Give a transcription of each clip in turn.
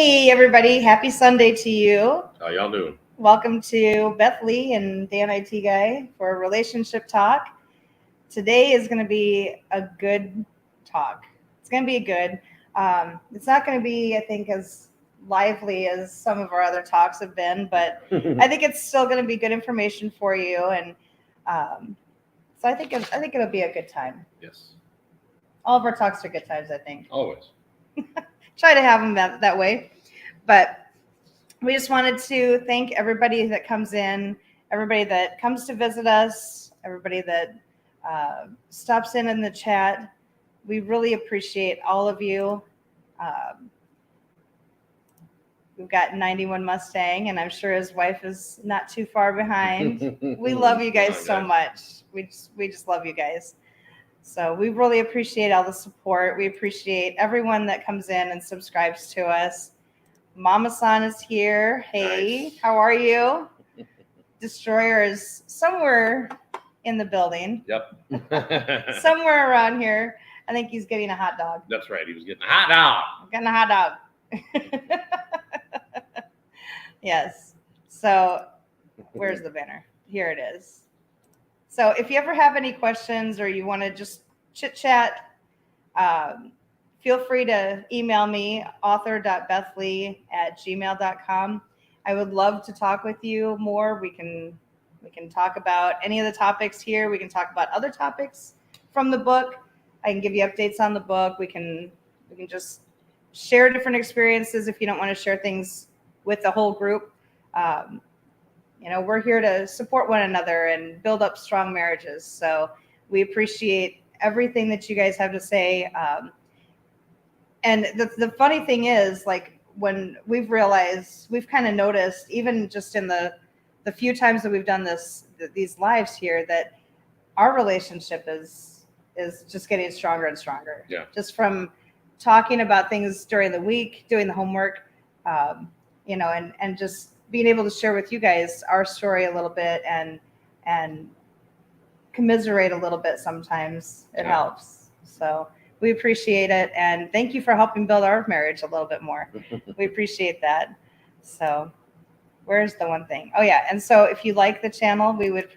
Hey, everybody. Happy Sunday to you. How y'all doing? Welcome to Beth Lee and Dan IT Guy for Relationship Talk. Today is going to be a good talk. It's going to be good. It's not going to be, I think, as lively as some of our other talks have been, but I think it's still going to be good information for you. And so I think it'll be a good time. Yes. All of our talks are good times, I think. Always. Try to have them that way. But we just wanted to thank everybody that comes in, everybody that comes to visit us, everybody that stops in the chat. We really appreciate all of you. We've got 91 Mustang, and I'm sure his wife is not too far behind. We love you guys so much. We just love you guys. So we really appreciate all the support. We appreciate everyone that comes in and subscribes to us. Mama San is here. Hey, nice. How are you? Destroyer is somewhere in the building. Yep. Somewhere around here. I think he's getting a hot dog. That's right. He was getting a hot dog. I'm getting a hot dog. Yes. So where's the banner? Here it is. So if you ever have any questions or you want to just chit chat, feel free to email me, author.bethlee@gmail.com. I would love to talk with you more. We can talk about any of the topics here. We can talk about other topics from the book. I can give you updates on the book. We can just share different experiences if you don't want to share things with the whole group. We're here to support one another and build up strong marriages. So we appreciate everything that you guys have to say. And the funny thing is, like, when we've realized, we've kind of noticed, even just in the few times that we've done these lives here, that our relationship is just getting stronger and stronger. Yeah. Just from talking about things during the week, doing the homework, and just being able to share with you guys our story a little bit and commiserate a little bit sometimes. It helps. So we appreciate it. And thank you for helping build our marriage a little bit more. We appreciate that. So where's the one thing? Oh, yeah. And so if you like the channel, we would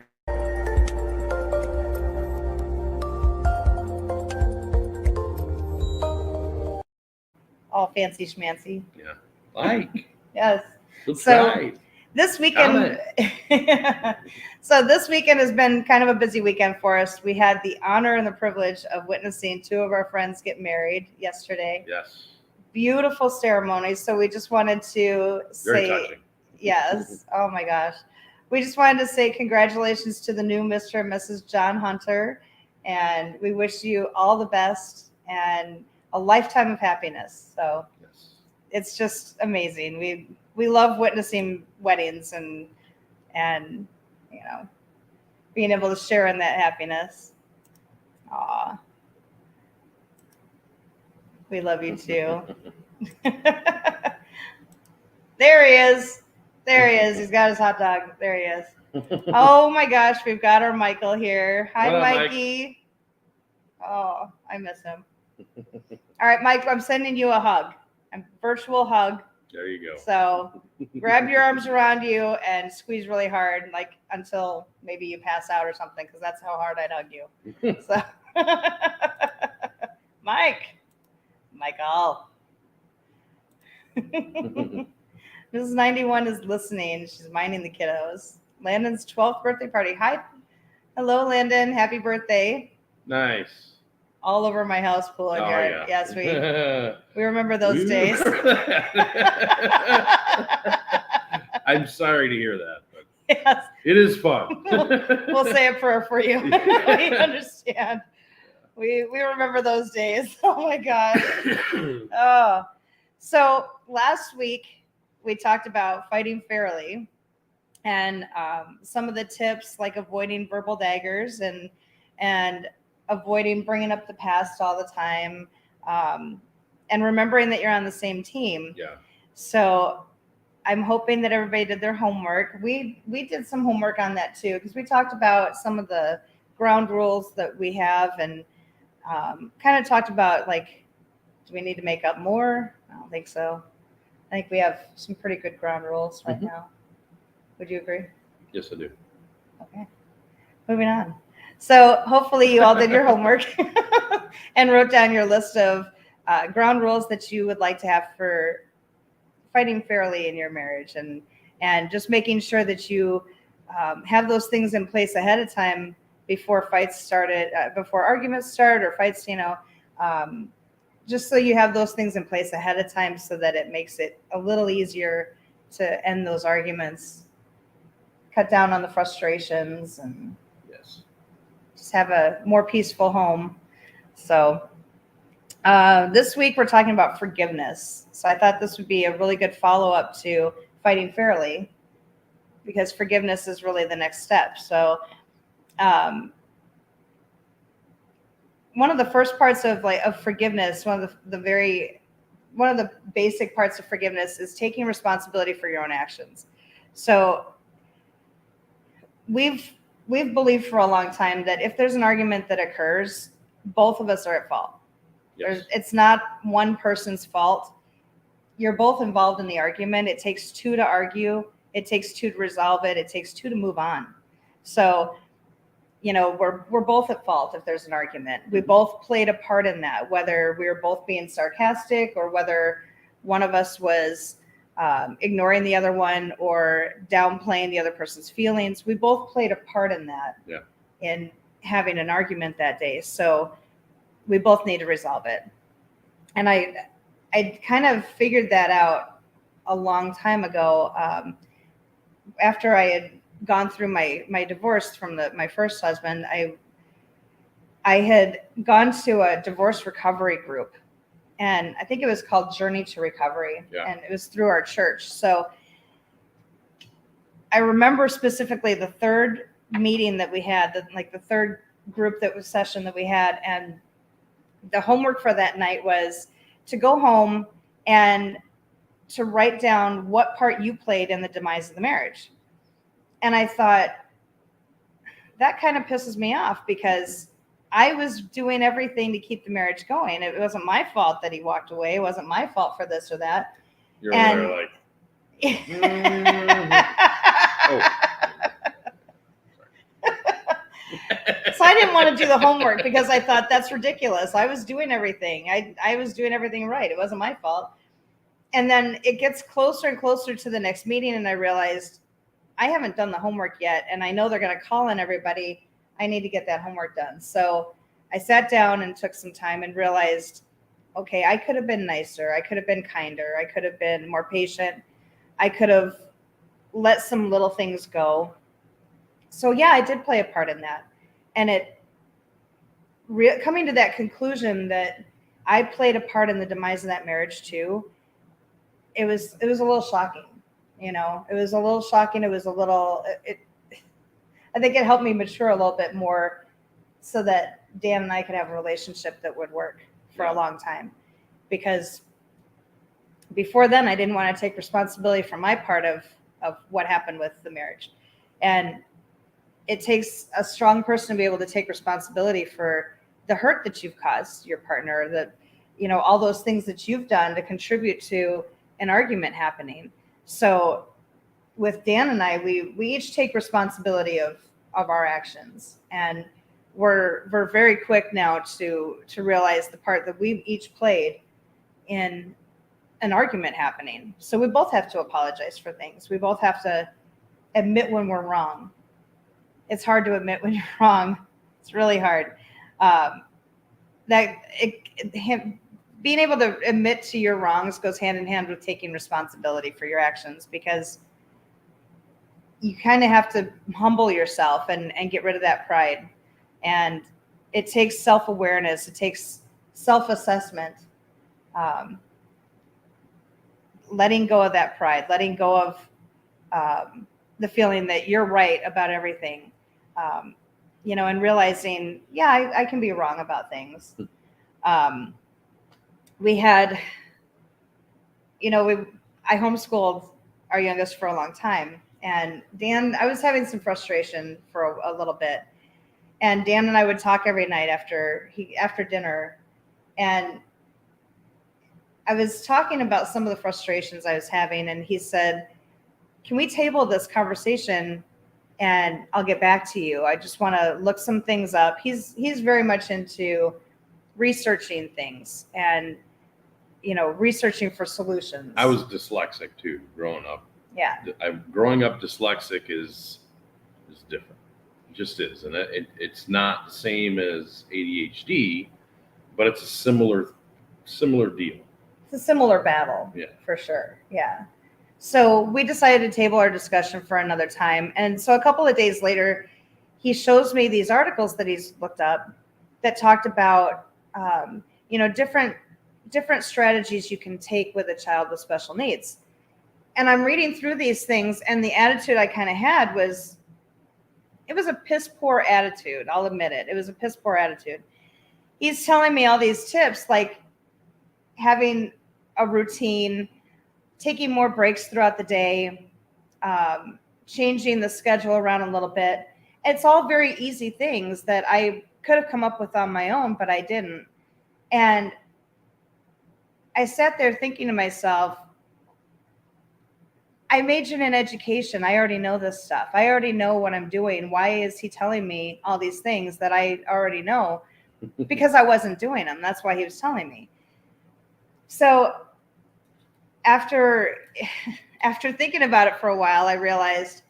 all fancy schmancy. Yeah. Like. Yes. Subscribe. So this weekend, this weekend has been kind of a busy weekend for us. We had the honor and the privilege of witnessing two of our friends get married yesterday. Yes. Beautiful ceremonies. So we just wanted to Very say, touching. Yes. Oh my gosh. We just wanted to say congratulations to the new Mr. and Mrs. John Hunter. And we wish you all the best and a lifetime of happiness. So yes. It's just amazing. We love witnessing weddings and being able to share in that happiness. Aw. We love you too. There he is. He's got his hot dog. There he is. Oh my gosh, we've got our Michael here. Hi, Mikey. Mike? Oh, I miss him. All right, Mike, I'm sending you a hug. A virtual hug. There you go. So grab your arms around you and squeeze really hard, like until maybe you pass out or something, because that's how hard I'd hug you. So, Michael. Mrs. 91 is listening. She's minding the kiddos. Landon's 12th birthday party. Hi. Hello, Landon. Happy birthday. Nice. All over my house pool and yard. Yeah. Yes, we remember those days. I'm sorry to hear that, but yes. It is fun. We'll say a prayer for you. We understand. We remember those days. Oh my God. Oh. So last week we talked about fighting fairly and some of the tips, like avoiding verbal daggers and avoiding bringing up the past all the time, and remembering that you're on the same team. Yeah. So I'm hoping that everybody did their homework. We did some homework on that too, because we talked about some of the ground rules that we have and kind of talked about, like, do we need to make up more? I don't think so. I think we have some pretty good ground rules right Mhm. now. Would you agree? Yes, I do. Okay. Moving on. So hopefully you all did your homework and wrote down your list of ground rules that you would like to have for fighting fairly in your marriage, and just making sure that you have those things in place ahead of time before fights started, before arguments start or fights, just so you have those things in place ahead of time so that it makes it a little easier to end those arguments, cut down on the frustrations, and Yes. just have a more peaceful home. So this week we're talking about forgiveness. So I thought this would be a really good follow-up to fighting fairly, because forgiveness is really the next step. So one of the first parts of forgiveness, one of the basic parts of forgiveness is taking responsibility for your own actions. So we've believed for a long time that if there's an argument that occurs, both of us are at fault. Yes. It's not one person's fault. You're both involved in the argument. It takes two to argue. It takes two to resolve it. It takes two to move on. So, we're both at fault if there's an argument. We both played a part in that, whether we were both being sarcastic or whether one of us was ignoring the other one or downplaying the other person's feelings. We both played a part in that. Yeah. In having an argument that day. So we both need to resolve it. And I kind of figured that out a long time ago. After I had gone through my divorce from my first husband, I had gone to a divorce recovery group, and I think it was called Journey to Recovery. Yeah. And it was through our church. So I remember specifically the third meeting that we had, the third group session that we had, and the homework for that night was to go home and to write down what part you played in the demise of the marriage. And I thought, that kind of pisses me off because I was doing everything to keep the marriage going. It wasn't my fault that he walked away. It wasn't my fault for this or that. You're there like, oh. So I didn't want to do the homework because I thought that's ridiculous. I was doing everything. I was doing everything right. It wasn't my fault. And then it gets closer and closer to the next meeting, and I realized I haven't done the homework yet, and I know they're going to call on everybody. I need to get that homework done. So I sat down and took some time and realized, okay, I could have been nicer. I could have been kinder. I could have been more patient. I could have let some little things go. So yeah, I did play a part in that. And coming to that conclusion that I played a part in the demise of that marriage too, it was a little shocking. It was a little shocking. It was a little, I think it helped me mature a little bit more so that Dan and I could have a relationship that would work for a long time. Because before then, I didn't want to take responsibility for my part of what happened with the marriage. And it takes a strong person to be able to take responsibility for the hurt that you've caused your partner, all those things that you've done to contribute to an argument happening. So with Dan and I, we each take responsibility of our actions, and we're very quick now to realize the part that we've each played in an argument happening. So we both have to apologize for things. We both have to admit when we're wrong. It's hard to admit when you're wrong. It's really hard. Being able to admit to your wrongs goes hand in hand with taking responsibility for your actions, because you kind of have to humble yourself and get rid of that pride. And it takes self-awareness. It takes self-assessment. Letting go of that pride, letting go of the feeling that you're right about everything, and realizing, yeah, I can be wrong about things. We had, I homeschooled our youngest for a long time, and Dan, I was having some frustration for a little bit, and Dan and I would talk every night after dinner, and I was talking about some of the frustrations I was having, and he said, can we table this conversation and I'll get back to you? I just want to look some things up. He's very much into researching things and, researching for solutions. I was dyslexic too, growing up. Yeah. Growing up dyslexic is different. It just is. And it's not the same as ADHD, but it's a similar deal. It's a similar battle. Yeah. For sure. Yeah. So we decided to table our discussion for another time. And so a couple of days later, he shows me these articles that he's looked up that talked about, different strategies you can take with a child with special needs. And I'm reading through these things, and the attitude I kind of had was, it was a piss poor attitude. I'll admit it. It was a piss poor attitude. He's telling me all these tips, like having a routine, taking more breaks throughout the day, changing the schedule around a little bit. It's all very easy things that I could have come up with on my own, but I didn't. And I sat there thinking to myself, I majored in education. I already know this stuff. I already know what I'm doing. Why is he telling me all these things that I already know? Because I wasn't doing them. That's why he was telling me. So after thinking about it for a while, I realized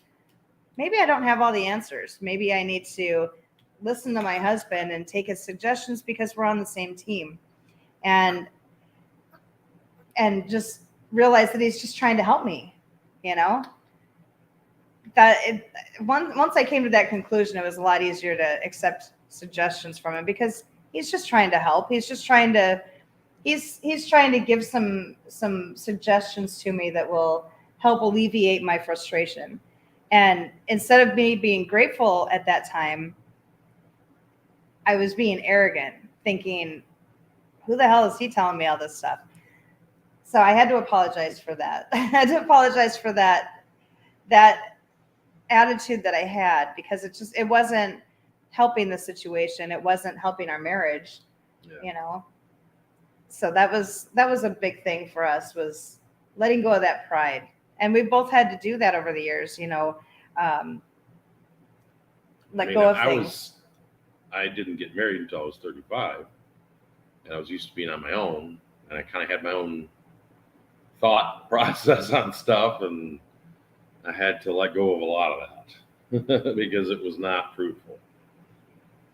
maybe I don't have all the answers. Maybe I need to listen to my husband and take his suggestions because we're on the same team, and just realize that he's just trying to help me. Once I came to that conclusion, it was a lot easier to accept suggestions from him because he's just trying to help. He's just trying to he's trying to give some suggestions to me that will help alleviate my frustration. And instead of me being grateful at that time, I was being arrogant, thinking, who the hell is he telling me all this stuff? So I had to apologize for that. I had to apologize for that attitude that I had, because it wasn't helping the situation. It wasn't helping our marriage, So that was a big thing for us, was letting go of that pride. And we both had to do that over the years, let go of things. I didn't get married until I was 35, and I was used to being on my own, and I kind of had my own thought process on stuff, and I had to let go of a lot of that because it was not fruitful.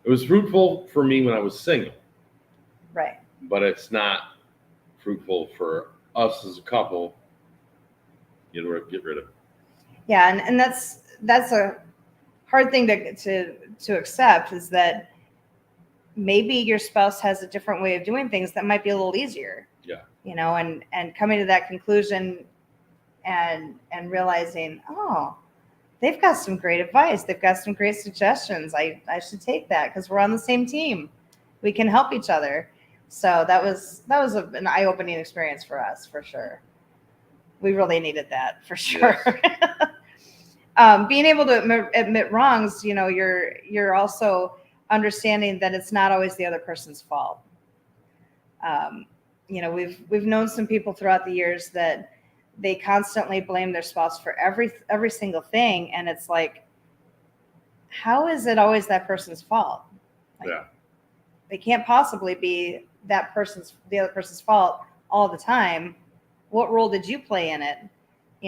It was fruitful for me when I was single. Right. But it's not fruitful for us as a couple. Get rid of it. Yeah, and that's a hard thing to accept, is that maybe your spouse has a different way of doing things that might be a little easier. Yeah. And coming to that conclusion and realizing, oh, they've got some great advice. They've got some great suggestions. I should take that because we're on the same team. We can help each other. So that was an eye-opening experience for us, for sure. We really needed that, for sure. Yes. Being able to admit wrongs, you're also understanding that it's not always the other person's fault. We've known some people throughout the years that they constantly blame their spouse for every single thing, and it's like, how is it always that person's fault? Yeah. They can't possibly be the other person's fault all the time. What role did you play in it?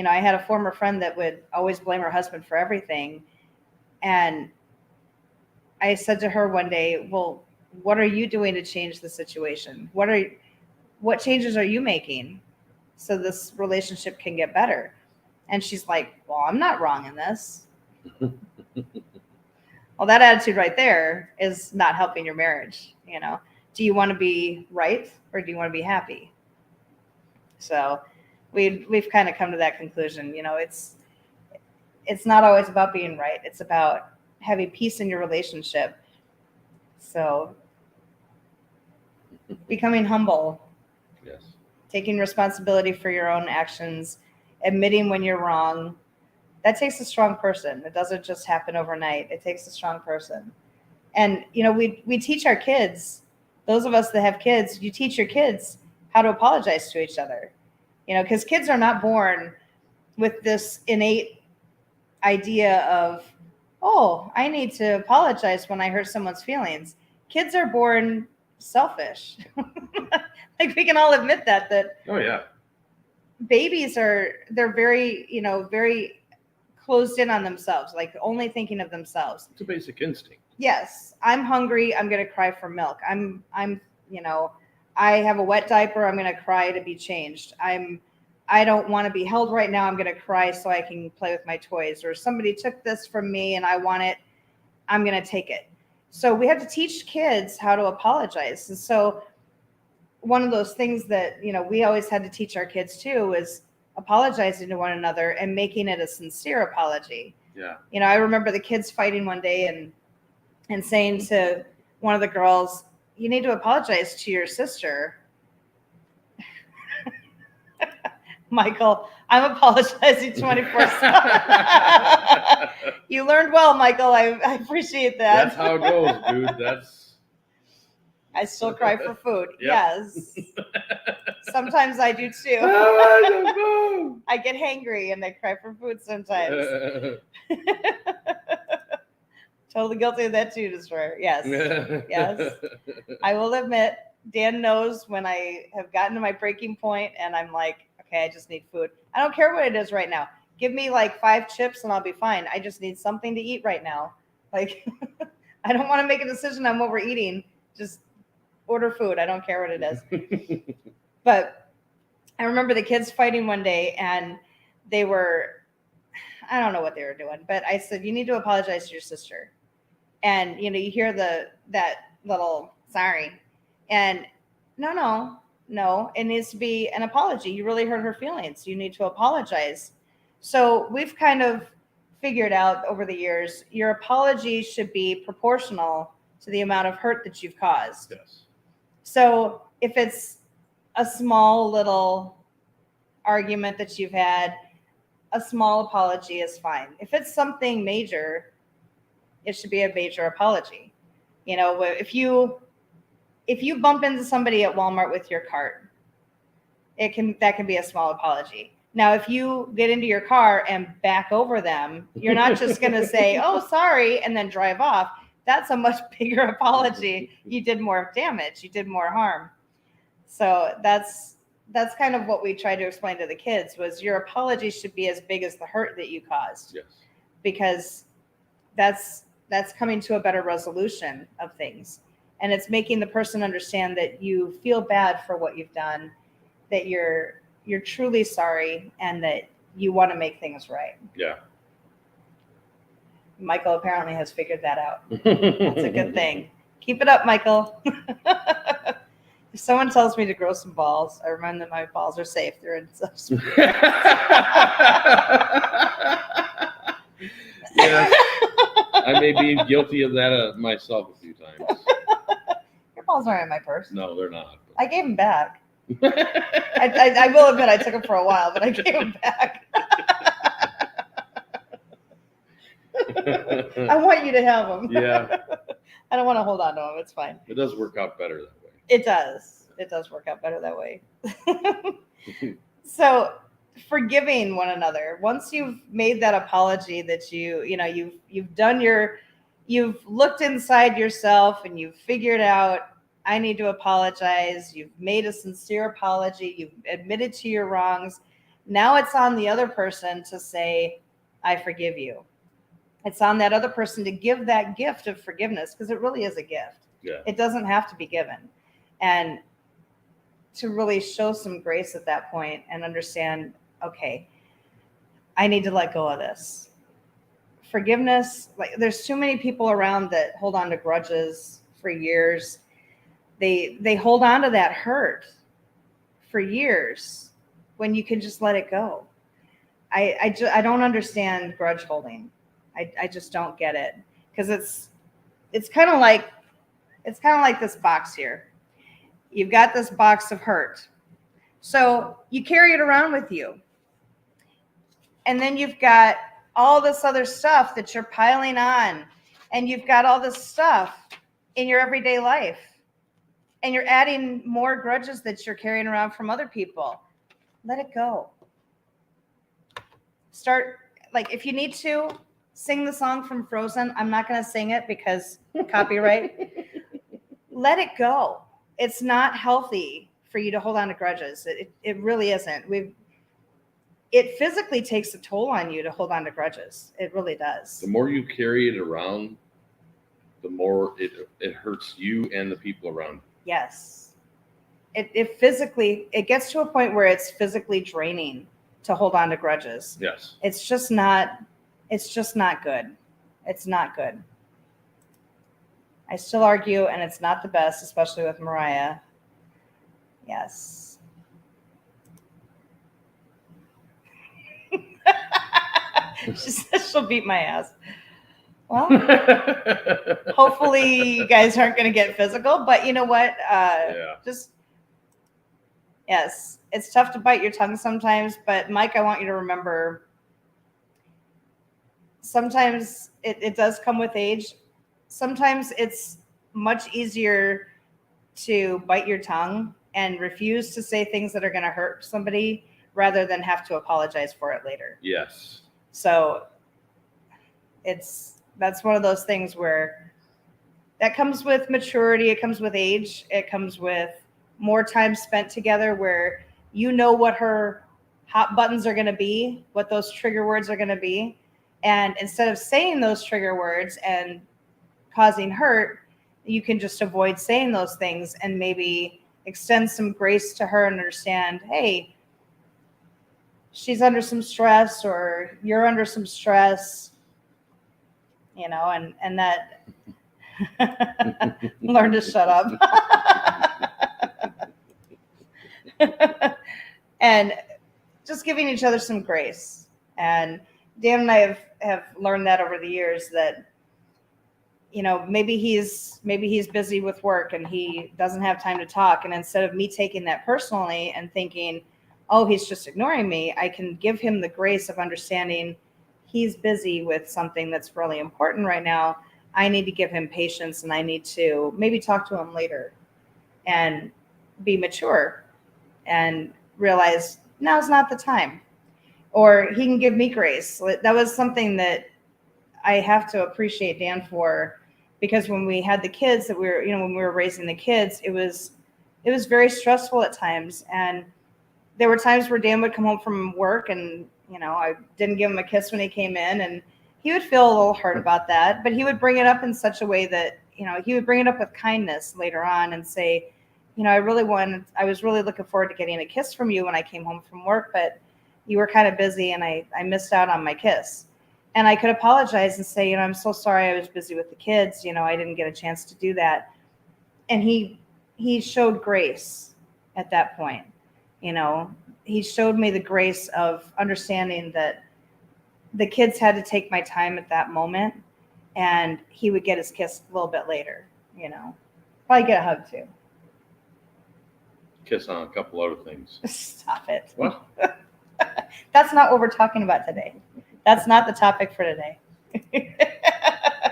I had a former friend that would always blame her husband for everything. And I said to her one day, well, what are you doing to change the situation? What changes are you making so this relationship can get better? And she's like, well, I'm not wrong in this. Well, that attitude right there is not helping your marriage. Do you want to be right, or do you want to be happy? So we've kind of come to that conclusion. It's not always about being right. It's about having peace in your relationship. So becoming humble. Yes. Taking responsibility for your own actions, admitting when you're wrong. That takes a strong person. It doesn't just happen overnight. It takes a strong person. And, we teach our kids, those of us that have kids, you teach your kids how to apologize to each other. Because kids are not born with this innate idea of, oh, I need to apologize when I hurt someone's feelings. Kids are born selfish. Like, we can all admit that Oh yeah. babies they're very, very closed in on themselves, like only thinking of themselves. It's a basic instinct. Yes, I'm hungry, I'm going to cry for milk. I'm I have a wet diaper, I'm going to cry to be changed. I don't want to be held right now, I'm going to cry so I can play with my toys. Or somebody took this from me and I want it, I'm going to take it. So we have to teach kids how to apologize. And so one of those things that, we always had to teach our kids too is apologizing to one another and making it a sincere apology. Yeah. I remember the kids fighting one day and saying to one of the girls, you need to apologize to your sister. Michael, I'm apologizing 24/7. You learned well, Michael. I appreciate that. That's how it goes, dude. I still cry for food. Yep. Yes. Sometimes I do too. I get hangry and I cry for food sometimes. Totally guilty of that too, Destroyer. Yes. Yes. I will admit, Dan knows when I have gotten to my breaking point and I'm like, okay, I just need food. I don't care what it is right now. Give me like 5 chips and I'll be fine. I just need something to eat right now. Like, I don't want to make a decision on what we're eating. Just order food. I don't care what it is. But I remember the kids fighting one day and they were, I don't know what they were doing, but I said, you need to apologize to your sister. And, you hear that little sorry. And no, it needs to be an apology. You really hurt her feelings. You need to apologize. So we've kind of figured out over the years, your apology should be proportional to the amount of hurt that you've caused. Yes. So if it's a small little argument that you've had, a small apology is fine. If it's something major, it should be a major apology. If you bump into somebody at Walmart with your cart, that can be a small apology. Now, if you get into your car and back over them, you're not just going to say, oh, sorry, and then drive off. That's a much bigger apology. You did more damage. You did more harm. So that's kind of what we tried to explain to the kids was your apology should be as big as the hurt that you caused. Yes. Because that's coming to a better resolution of things. And it's making the person understand that you feel bad for what you've done, that you're truly sorry, and that you want to make things right. Yeah. Michael apparently has figured that out. That's a good thing. Keep it up, Michael. If someone tells me to grow some balls, I remind them my balls are safe. They're in such space. Yes. I may be guilty of that myself a few times. Your balls aren't in my purse. No, they're not. I gave them back. I will admit I took them for a while, but I gave them back. I want you to have them. Yeah. I don't want to hold on to them. It's fine. It does work out better that way. It does. It does work out better that way. So forgiving one another. Once you've made that apology that you've looked inside yourself and you've figured out, I need to apologize. You've made a sincere apology. You've admitted to your wrongs. Now it's on the other person to say, I forgive you. It's on that other person to give that gift of forgiveness, because it really is a gift. Yeah. It doesn't have to be given. And to really show some grace at that point and understand, okay, I need to let go of this. Forgiveness, like there's too many people around that hold on to grudges for years. They hold on to that hurt for years when you can just let it go. I don't understand grudge holding. I just don't get it, because it's kind of like this box here. You've got this box of hurt. So you carry it around with you. And then you've got all this other stuff that you're piling on. And you've got all this stuff in your everyday life. and you're adding more grudges that you're carrying around from other people. Let it go. Start, like, if you need to sing the song from Frozen. I'm not going to sing it because copyright. Let it go. It's not healthy for you to hold on to grudges. It really isn't. It physically takes a toll on you to hold on to grudges. It really does. The more you carry it around, the more it hurts you and the people around you. Yes. It gets to a point where it's physically draining to hold on to grudges. Yes. It's just not good. It's not good. I still argue, and it's not the best, especially with Mariah. Yes. She says she'll beat my ass. Well, hopefully you guys aren't going to get physical, but you know what? Yes, it's tough to bite your tongue sometimes, but Mike, I want you to remember, sometimes it does come with age. Sometimes it's much easier to bite your tongue and refuse to say things that are going to hurt somebody rather than have to apologize for it later. Yes. So that's one of those things where that comes with maturity. It comes with age. It comes with more time spent together where you know what her hot buttons are going to be, what those trigger words are going to be. And instead of saying those trigger words and causing hurt, you can just avoid saying those things and maybe extend some grace to her and understand, hey, she's under some stress or you're under some stress, you know, and that learn to shut up. And just giving each other some grace. And Dan and I have learned that over the years that, you know, maybe he's busy with work and he doesn't have time to talk. And instead of me taking that personally and thinking, oh, he's just ignoring me, I can give him the grace of understanding he's busy with something that's really important right now. I need to give him patience and I need to maybe talk to him later and be mature and realize now's not the time. Or he can give me grace. That was something that I have to appreciate Dan for, because when we had the kids when we were raising the kids, it was very stressful at times. And there were times where Dan would come home from work and, you know, I didn't give him a kiss when he came in, and he would feel a little hurt about that, but he would bring it up in such a way that, you know, he would bring it up with kindness later on and say, you know, I was really looking forward to getting a kiss from you when I came home from work, but you were kind of busy and I missed out on my kiss. And I could apologize and say, you know, I'm so sorry, I was busy with the kids. You know, I didn't get a chance to do that. And he showed grace at that point. You know, he showed me the grace of understanding that the kids had to take my time at that moment, and he would get his kiss a little bit later, you know, probably get a hug too. Kiss on a couple other things. Stop it. What? That's not what we're talking about today. That's not the topic for today.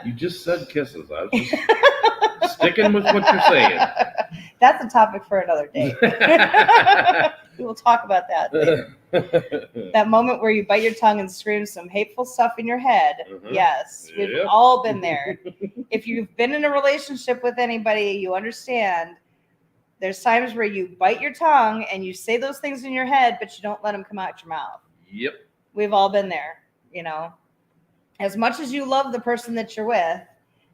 You just said kisses. I was just sticking with what you're saying. That's a topic for another day. We will talk about that later. That moment where you bite your tongue and scream some hateful stuff in your head. Mm-hmm. Yes, we've all been there. If you've been in a relationship with anybody, you understand there's times where you bite your tongue and you say those things in your head, but you don't let them come out your mouth. Yep. We've all been there, you know. As much as you love the person that you're with,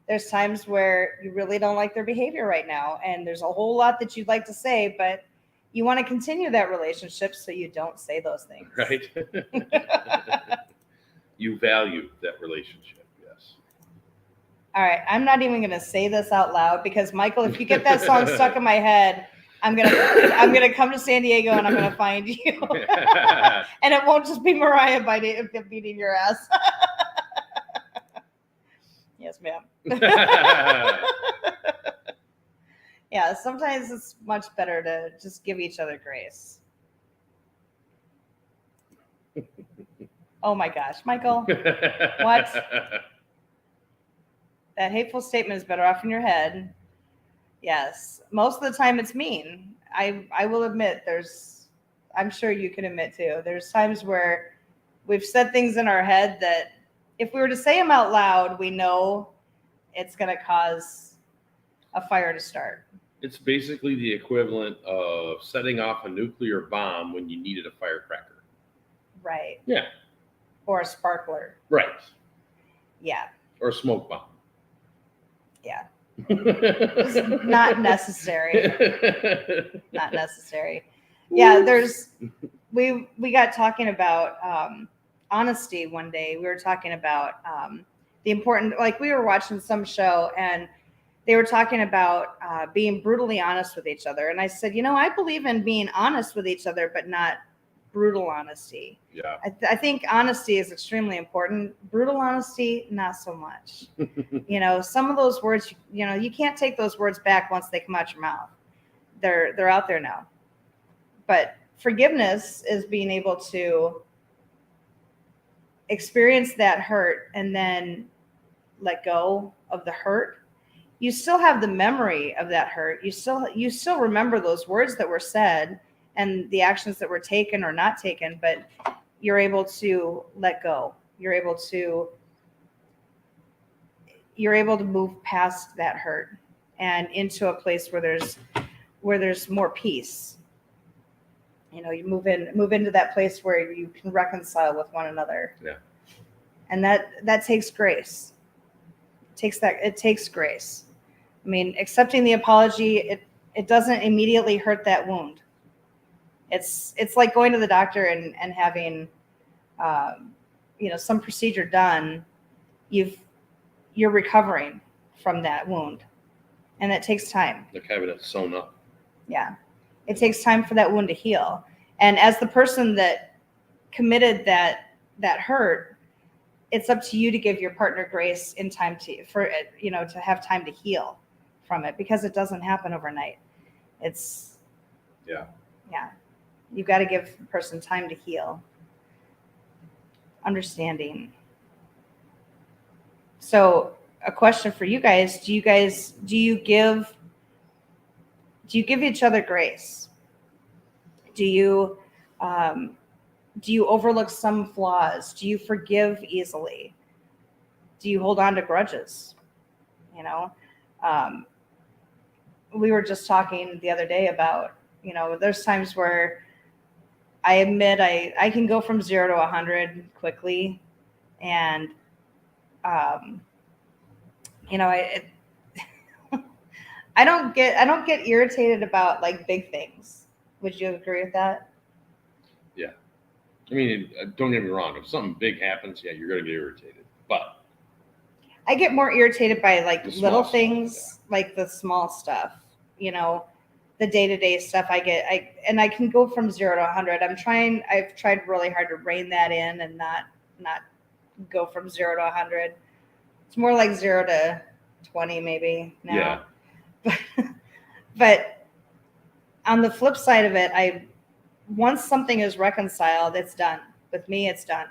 there's times where you really don't like their behavior right now. And there's a whole lot that you'd like to say, but you want to continue that relationship, so you don't say those things. Right. You value that relationship, yes. All right. I'm not even going to say this out loud because, Michael, if you get that song stuck in my head, I'm gonna come to San Diego and I'm gonna find you. And it won't just be Mariah beating your ass. Yes, ma'am. Yeah, sometimes it's much better to just give each other grace. Oh my gosh, Michael. What? That hateful statement is better off in your head. Yes. Most of the time it's mean. I will admit I'm sure you can admit too. There's times where we've said things in our head that if we were to say them out loud, we know it's going to cause a fire to start. It's basically the equivalent of setting off a nuclear bomb when you needed a firecracker. Right. Yeah. Or a sparkler. Right. Yeah. Or a smoke bomb. Yeah. Not necessary. Not necessary. Yeah, we got talking about honesty one day. We were talking about the important, like we were watching some show and they were talking about being brutally honest with each other. And I said, I believe in being honest with each other, but not brutal honesty. Yeah. I think honesty is extremely important. Brutal honesty, not so much. Some of those words, you can't take those words back once they come out your mouth. They're out there now. But forgiveness is being able to experience that hurt and then let go of the hurt. You still have the memory of that hurt. You still remember those words that were said and the actions that were taken or not taken, but you're able to let go. You're able to move past that hurt and into a place where there's more peace. You move into that place where you can reconcile with one another. Yeah. And that takes grace. It takes grace. I mean, accepting the apology, it doesn't immediately hurt that wound. It's like going to the doctor and having some procedure done. You're recovering from that wound. And that takes time. Like having it sewn up. Yeah. It takes time for that wound to heal. And as the person that committed that hurt, it's up to you to give your partner grace in time to have time to heal from it, because it doesn't happen overnight. Yeah. You've got to give the person time to heal. Understanding. So a question for you guys, do you give each other grace? Do you overlook some flaws? Do you forgive easily? Do you hold on to grudges? We were just talking the other day about, there's times where I admit I can go from 0 to 100 quickly. And, I don't get irritated about like big things. Would you agree with that? Yeah. I mean, don't get me wrong. If something big happens, yeah, you're going to get irritated. But I get more irritated by like little things, like the small stuff, the day-to-day stuff and I can go from 0 to 100. I've tried really hard to rein that in and not go from 0 to 100. It's more like 0 to 20 maybe now. Yeah. But on the flip side of it, once something is reconciled, it's done. With me, it's done.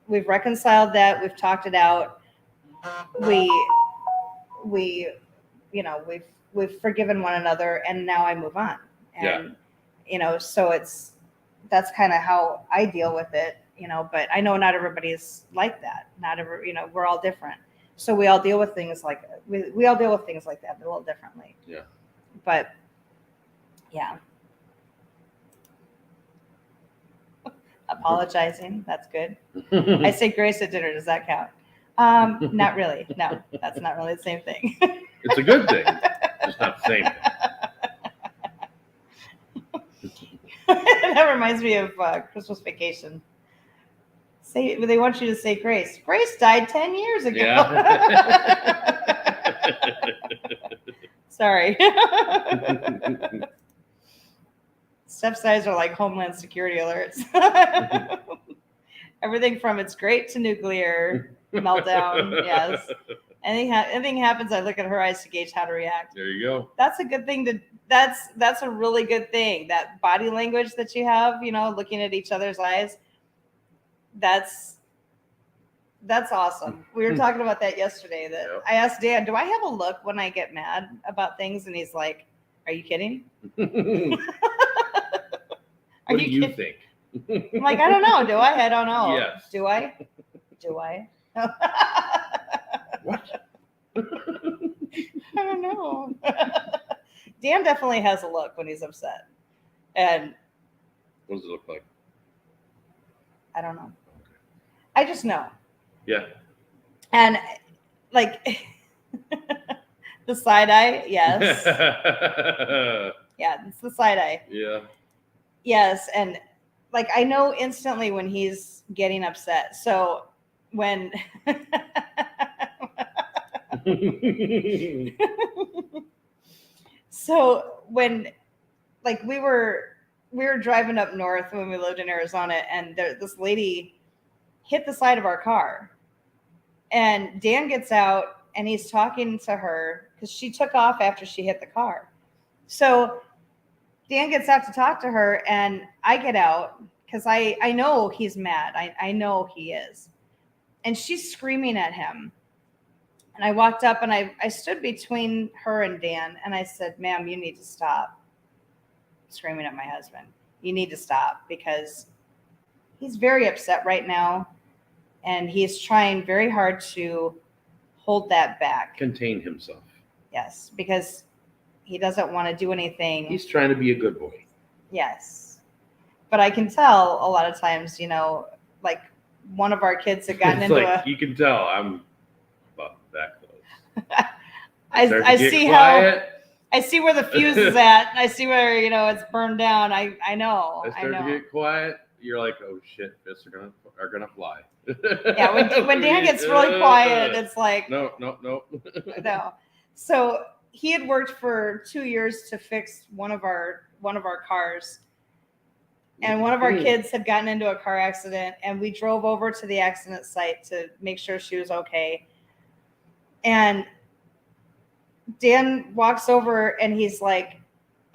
We've reconciled that. We've talked it out. We've forgiven one another, and now I move on. And so that's kind of how I deal with it. But I know not everybody's like that. We're all different. So we all deal with things like we all deal with things like that a little differently. Yeah. But yeah. Apologizing, that's good. I say grace at dinner. Does that count? Not really. No, that's not really the same thing. It's a good thing. It's not the same thing. That reminds me of Christmas Vacation. They want you to say grace. Grace died 10 years ago. Yeah. Sorry. Steph's eyes are like Homeland Security alerts. Everything from it's great to nuclear meltdown. Yes. Anything happens, I look at her eyes to gauge how to react. There you go. That's a good thing that's a really good thing. That body language that you have, looking at each other's eyes. That's That's awesome. We were talking about that yesterday. That Yep. I asked Dan, do I have a look when I get mad about things? And he's like, are you kidding? What Are do you kidding? think? I'm like, I don't know. Do I? I don't know. Yes. Do I? Do I? What? I don't know. Dan definitely has a look when he's upset. And What does it look like? I don't know. I just know. Yeah. And like the side eye, yes. Yeah, it's the side eye. Yeah. Yes. And like I know instantly when he's getting upset. So when so when like we were driving up north when we lived in Arizona, and this lady hit the side of our car, and Dan gets out and he's talking to her because she took off after she hit the car. So Dan gets out to talk to her, and I get out because I know he's mad. I know he is. And she's screaming at him. And I walked up and I stood between her and Dan, and I said, ma'am, you need to stop screaming at my husband. You need to stop, because he's very upset right now, and he's trying very hard to hold that back. Contain himself. Yes, because he doesn't want to do anything. He's trying to be a good boy. Yes. But I can tell a lot of times, like one of our kids had gotten It's into like, you can tell I'm about that close. I see quiet. how I see where the fuse is at. I see where, it's burned down. I know. I start to get quiet. You're like, oh shit, fists are gonna fly. Yeah, when Dan gets really quiet, it's like no. No. So he had worked for 2 years to fix one of our cars, and one of our kids had gotten into a car accident, and we drove over to the accident site to make sure she was okay. And Dan walks over and he's like,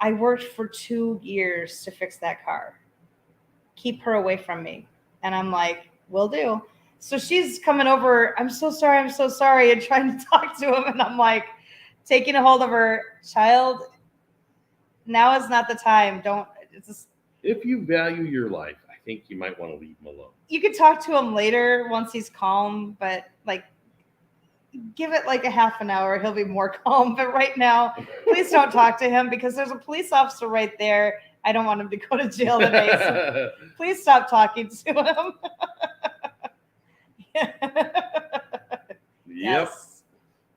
I worked for 2 years to fix that car. Keep her away from me. And I'm like, will do. So she's coming over, I'm so sorry, and trying to talk to him. And I'm like, taking a hold of her, child, now is not the time. If you value your life, I think you might want to leave him alone. You could talk to him later once he's calm, but like, give it like a half an hour, he'll be more calm. But right now, please don't talk to him, because there's a police officer right there. I don't want him to go to jail today. So please stop talking to him. Yep.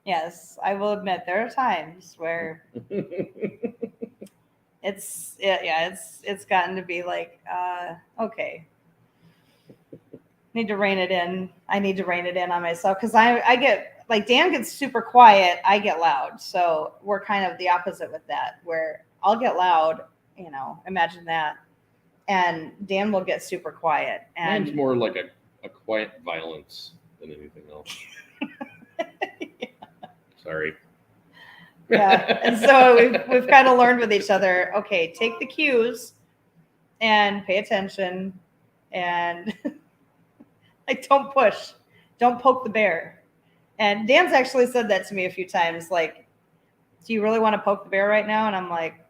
Yes, I will admit there are times where it's gotten to be like, okay, need to rein it in. I need to rein it in on myself, because I get, like, Dan gets super quiet, I get loud. So we're kind of the opposite with that, where I'll get loud, imagine that, and Dan will get super quiet. And Mine's more like a quiet violence than anything else. Yeah. Sorry. Yeah, and so we've kind of learned with each other. Okay, take the cues and pay attention, and like, don't push, don't poke the bear. And Dan's actually said that to me a few times. Like, do you really want to poke the bear right now? And I'm like,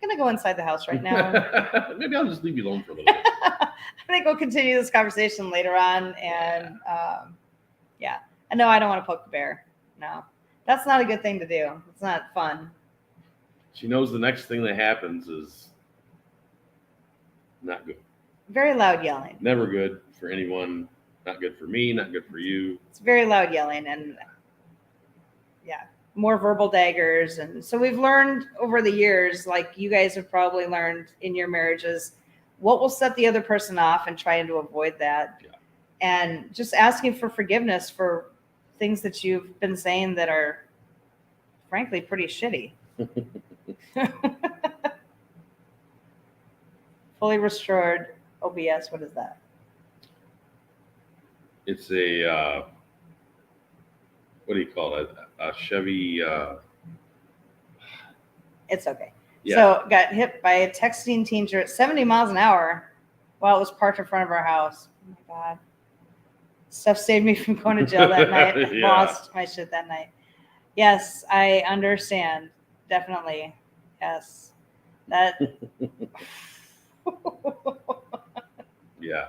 I'm gonna go inside the house right now. Maybe I'll just leave you alone for a little bit. I think we'll continue this conversation later on. And yeah, no, I don't want to poke the bear. No, that's not a good thing to do. It's not fun. She knows the next thing that happens is not good. Very loud yelling. Never good for anyone. Not good for me. Not good for you. It's very loud yelling, and yeah, more verbal daggers. And so we've learned over the years, like you guys have probably learned in your marriages, what will set the other person off, and trying to avoid that. Yeah. And just asking for forgiveness for things that you've been saying that are frankly pretty shitty. Fully restored OBS. What is that? It's a what do you call it? A Chevy. It's okay. Yeah. So got hit by a texting teenager at 70 miles an hour while it was parked in front of our house. Oh my God. Stuff saved me from going to jail that night. I Yeah. lost my shit that night. Yes, I understand. Definitely. Yes. That. Yeah.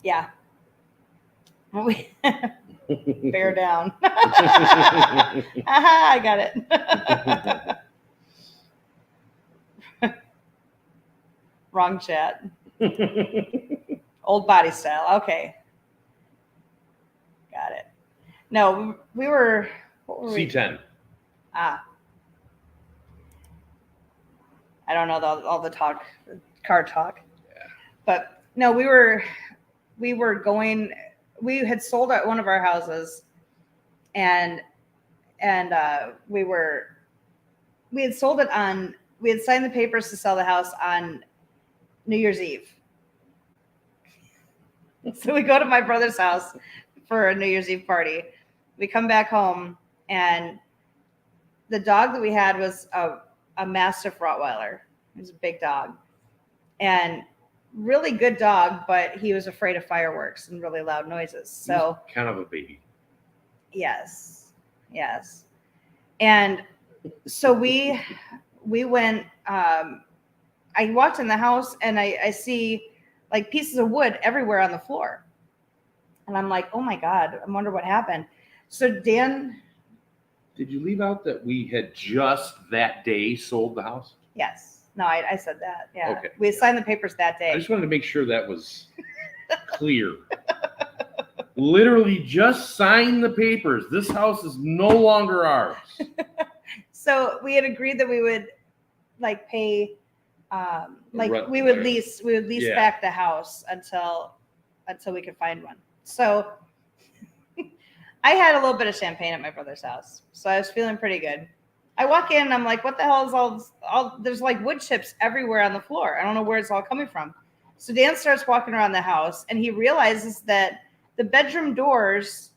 Yeah. Bear down. Aha, I got it. Wrong chat. Old body style. Okay. Got it. No, we were. What were we? C10. Ah. I don't know all the talk, car talk. Yeah. But no, we were going. We had sold one of our houses, and we had sold it on. We had signed the papers to sell the house on New Year's Eve. So we go to my brother's house for a New Year's Eve party. We come back home, and the dog that we had was a Mastiff Rottweiler. He was a big dog, and really good dog, but he was afraid of fireworks and really loud noises. So He's kind of a baby. yes, and so we went. I walked in the house, and I see like pieces of wood everywhere on the floor, and I'm like, oh my god, I wonder what happened. So Dan, Did you leave out that we had just that day sold the house? yes, no, I said that. Yeah, Okay. we signed the papers that day. I just wanted to make sure that was clear. Literally just signed the papers. This house is no longer ours. So we had agreed that we would like pay, we would lease Yeah. back the house until we could find one. So I had a little bit of champagne at my brother's house, so I was feeling pretty good. I walk in and I'm like, what the hell is all there's like wood chips everywhere on the floor. I don't know where it's all coming from. So Dan starts walking around the house, and he realizes that the bedroom doors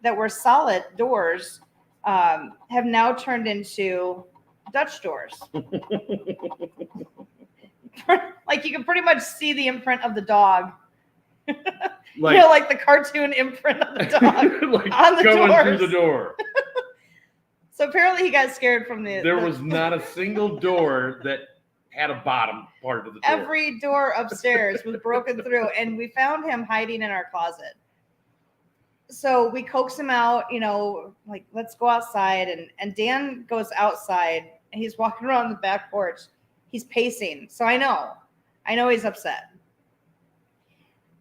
that were solid doors have now turned into Dutch doors. Like you can pretty much see the imprint of the dog. Like, like the cartoon imprint of the dog like on the going doors. through the door. So apparently he got scared from There was not a single door that had a bottom part of the door. Every door upstairs was broken through, and we found him hiding in our closet. So we coax him out, like, let's go outside. And Dan goes outside, and he's walking around the back porch. He's pacing. So I know he's upset.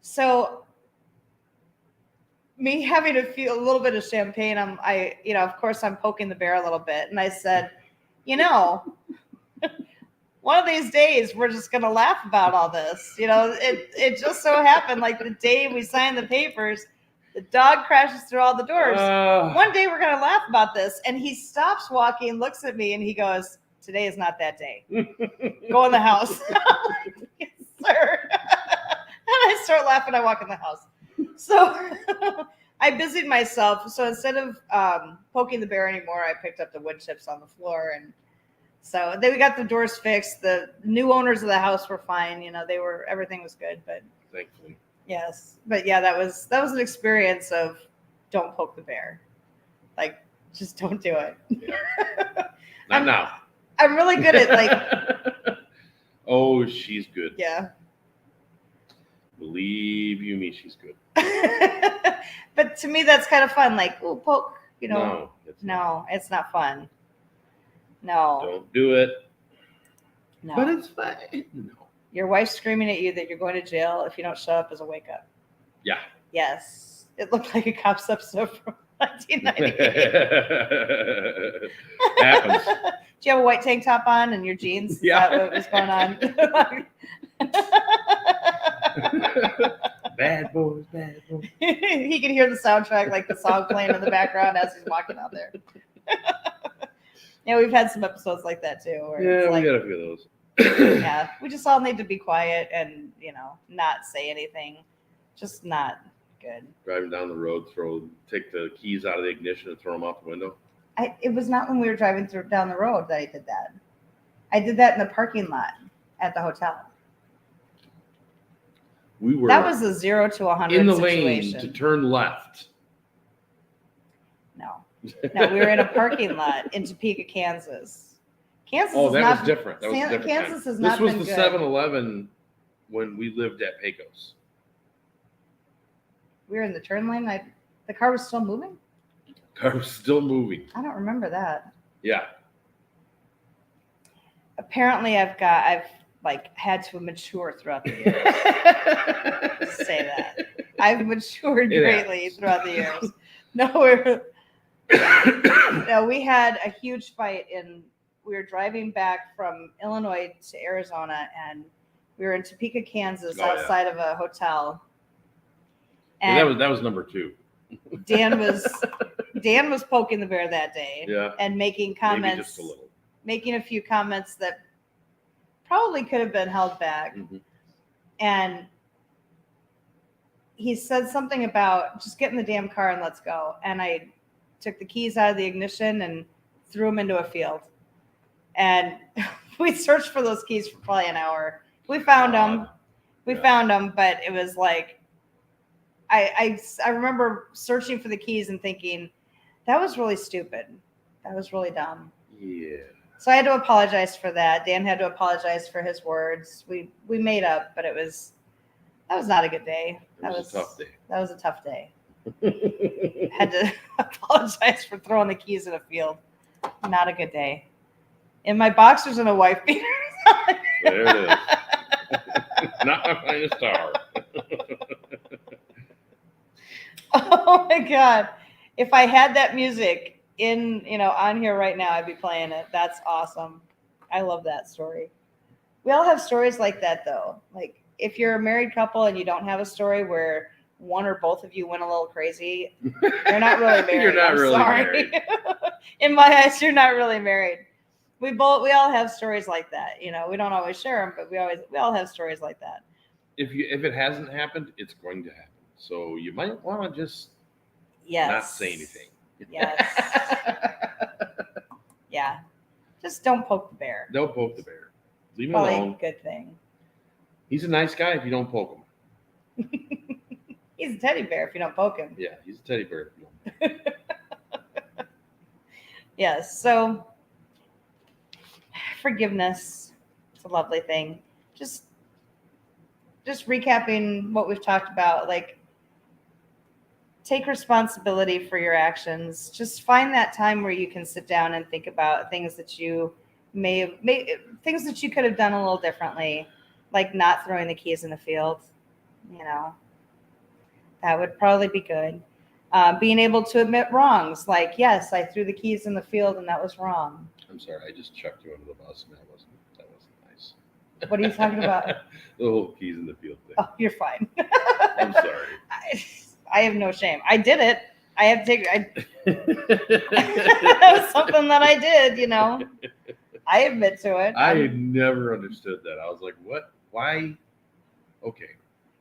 So me having to feel a little bit of champagne, of course I'm poking the bear a little bit. And I said, one of these days we're just going to laugh about all this. It just so happened like the day we signed the papers, the dog crashes through all the doors. One day we're going to laugh about this. And he stops walking, looks at me, and he goes, today is not that day. Go in the house. Yes, sir. And I start laughing. I walk in the house. So I busied myself. So instead of poking the bear anymore, I picked up the wood chips on the floor. And so then we got the doors fixed. The new owners of the house were fine. Everything was good. But Thankfully. yes. But yeah, that was an experience of don't poke the bear. Like, just don't do it. Yeah. Not now. I'm really good at like. Oh, she's good. Yeah. Believe you me, she's good. But to me, that's kind of fun. Like, oh, poke. No, it's not fun. No. Don't do it. No. But it's fine. No. Your wife's screaming at you that you're going to jail if you don't show up as a wake up. Yeah. Yes. It looked like a Cops episode from 1998. Happens. Do you have a white tank top on and your jeans? Yeah. Is that what was going on? Bad boys, bad boys. He can hear the soundtrack, like the song playing in the background as he's walking out there. Yeah, we've had some episodes like that too. Where Yeah, it's we like, got a few of those. yeah, we just all need to be quiet and not say anything. Just not good. Driving down the road, take the keys out of the ignition and throw them out the window. It was not when we were driving down the road that I did that. I did that in the parking lot at the hotel. We were That was a 0 to 100 in the situation. lane to turn left. No, we were in a parking lot in Topeka, Kansas. Kansas. Oh, is that not, was different. That was a different Kansas time. has not This was been the good. 7-Eleven when we lived at Pecos. We were in the turn lane. The car was still moving. Car was still moving. I don't remember that. Yeah. Apparently, I've like had to mature throughout the years. Say that. I've matured greatly throughout the years. No, we had a huge fight we were driving back from Illinois to Arizona, and we were in Topeka, Kansas, outside of a hotel. And that was number 2. Dan was poking the bear that day. Yeah. And making comments. Maybe just a little. Making a few comments that probably could have been held back. Mm-hmm. And he said something about just get in the damn car and let's go. And I took the keys out of the ignition and threw them into a field. And we searched for those keys for probably an hour. We found them. But it was like, I remember searching for the keys and thinking, that was really stupid. That was really dumb. Yeah. So I had to apologize for that. Dan had to apologize for his words. We made up, but that was not a good day. That was a tough day. That was a tough day. Had to apologize for throwing the keys in a field. Not a good day. In my boxers and a wife beater. There it is. Not my finest hour. Oh my God. If I had that music on here right now, I'd be playing it. That's awesome. I love that story. We all have stories like that though. Like if you're a married couple and you don't have a story where one or both of you went a little crazy, you're not really married. You're not really married. married. In my eyes, you're not really married. We all have stories like that. We don't always share them, but we all have stories like that. If it hasn't happened, it's going to happen. So you might want to just not say anything. Yes. Yeah. Just don't poke the bear. Don't poke the bear. Leave him Probably alone. a good thing. He's a nice guy if you don't poke him. He's a teddy bear if you don't poke him. Yeah, he's a teddy bear if you don't poke him. Yes. So forgiveness. It's a lovely thing. Just recapping what we've talked about, like take responsibility for your actions. Just find that time where you can sit down and think about things that you things that you could have done a little differently, like not throwing the keys in the field. That would probably be good. Being able to admit wrongs, like, yes, I threw the keys in the field and that was wrong. I'm sorry, I just chucked you under the bus and that wasn't nice. What are you talking about? The whole keys in the field thing. Oh, you're fine. I'm sorry. I have no shame. I did it. I have to take that was something that I did, I admit to it. I never understood that. I was like, what? Why? Okay.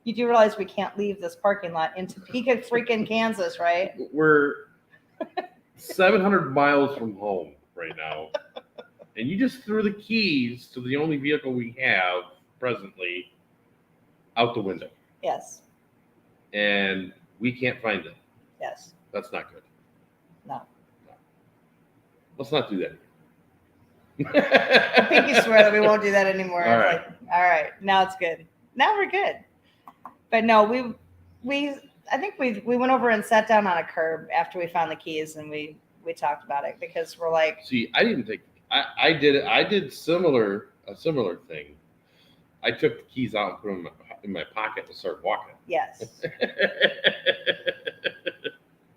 You do realize we can't leave this parking lot in Topeka, freaking Kansas, right? We're 700 miles from home right now. And you just threw the keys to the only vehicle we have presently out the window. Yes. And we can't find them. Yes. That's not good. No. Let's not do that again. I think you swear that we won't do that anymore. All right. All right. Now it's good. Now we're good. But no, I think we went over and sat down on a curb after we found the keys and we talked about it because we're like. See, I didn't think I did it. I did a similar thing. I took the keys out and put them in my pocket and started walking. Yes.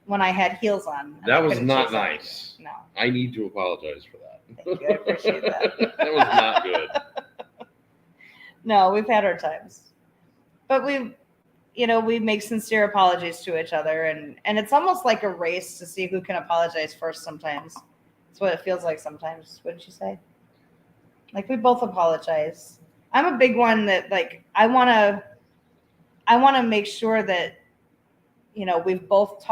When I had heels on. That was not nice. No. I need to apologize for that. Thank you. I appreciate that. That was not good. No, we've had our times. But we make sincere apologies to each other and it's almost like a race to see who can apologize first sometimes. That's what it feels like sometimes, wouldn't you say? Like we both apologize. I'm a big one that like I wanna make sure that we've both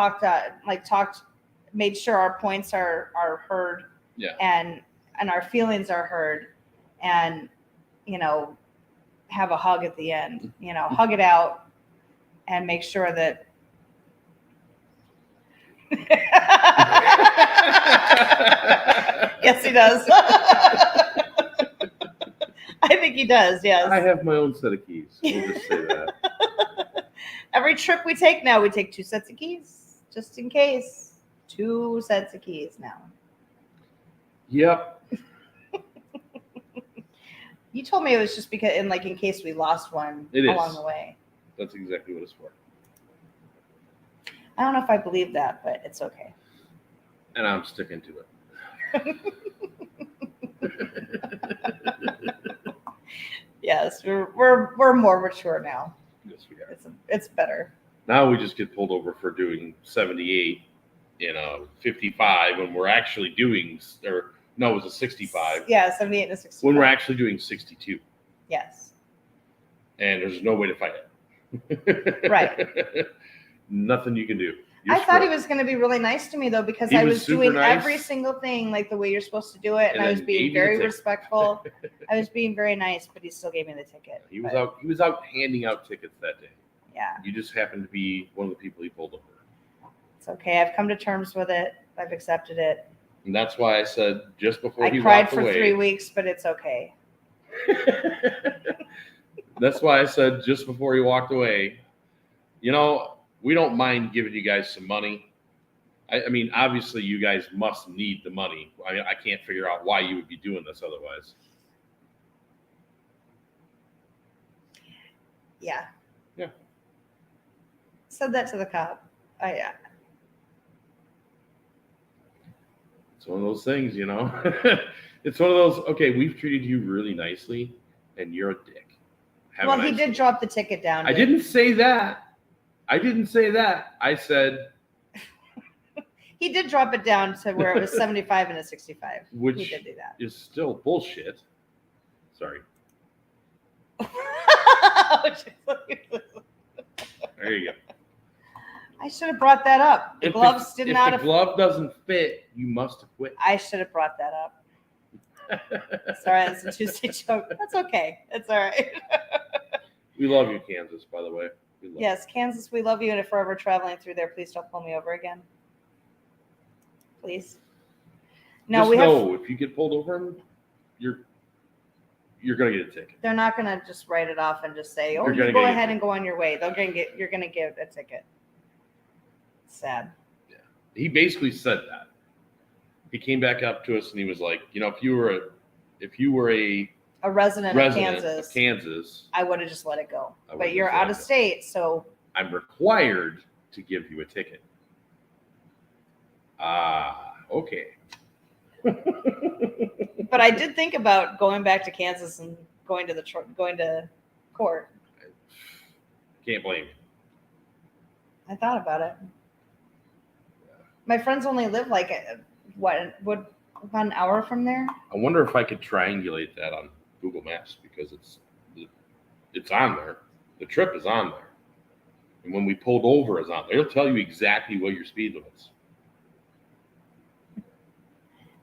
made sure our points are heard. Yeah. And our feelings are heard and have a hug at the end, hug it out and make sure that. Yes, he does. I think he does, yes. I have my own set of keys. We'll just say that. Every trip we take now, we take 2 sets of keys, just in case. 2 sets of keys now. Yep. You told me it was just because, in case we lost one along the way. That's exactly what it's for. I don't know if I believe that, but it's okay. And I'm sticking to it. Yes, we're more mature now. Yes, we are. It's better. Now we just get pulled over for doing 78 in a 55 when we're actually doing, or no, it was a 65. Yeah, 78 and a 65. When we're actually doing 62. Yes. And there's no way to fight it. Right. Nothing you can do. I thought he was going to be really nice to me, though, because I was doing every single thing like the way you're supposed to do it, and I was being very respectful. I was being very nice, but he still gave me the ticket. He was out handing out tickets that day. Yeah. You just happened to be one of the people he pulled over. It's okay. I've come to terms with it. I've accepted it. And that's why I said just before he cried walked for away. 3 weeks, but it's okay. That's why I said just before he walked away, we don't mind giving you guys some money. I mean, obviously you guys must need the money. I mean, I can't figure out why you would be doing this otherwise. Yeah. Yeah. Said that to the cop. Yeah. It's one of those things, It's one of those, okay, we've treated you really nicely, and you're a dick. He did drop the ticket down. I didn't say that. I said... He did drop it down to where it was 75 and a 65. Which he did do that. Is still bullshit. Sorry. There you go. I should have brought that up. The gloves did not. If the glove doesn't fit, you must have quit. I should have brought that up. Sorry, that's a Tuesday joke. That's okay. It's all right. We love you, Kansas, by the way. Yes, Kansas, we love you. And if we're ever traveling through there, please don't pull me over again. Please. No, if you get pulled over, you're gonna get a ticket. They're not gonna just write it off and just say, "Oh, you go ahead and go on your way." You're gonna get a ticket. Sad. Yeah, he basically said that. He came back up to us and he was like, if you were a resident of Kansas, I would have just let it go. But you're out of state, so I'm required to give you a ticket. Okay. But I did think about going back to Kansas and going to court. Can't blame you. I thought about it. My friends only live about an hour from there. I wonder if I could triangulate that on Google Maps because it's on there. The trip is on there. And when we pulled over is on there. It'll tell you exactly what your speed limit's.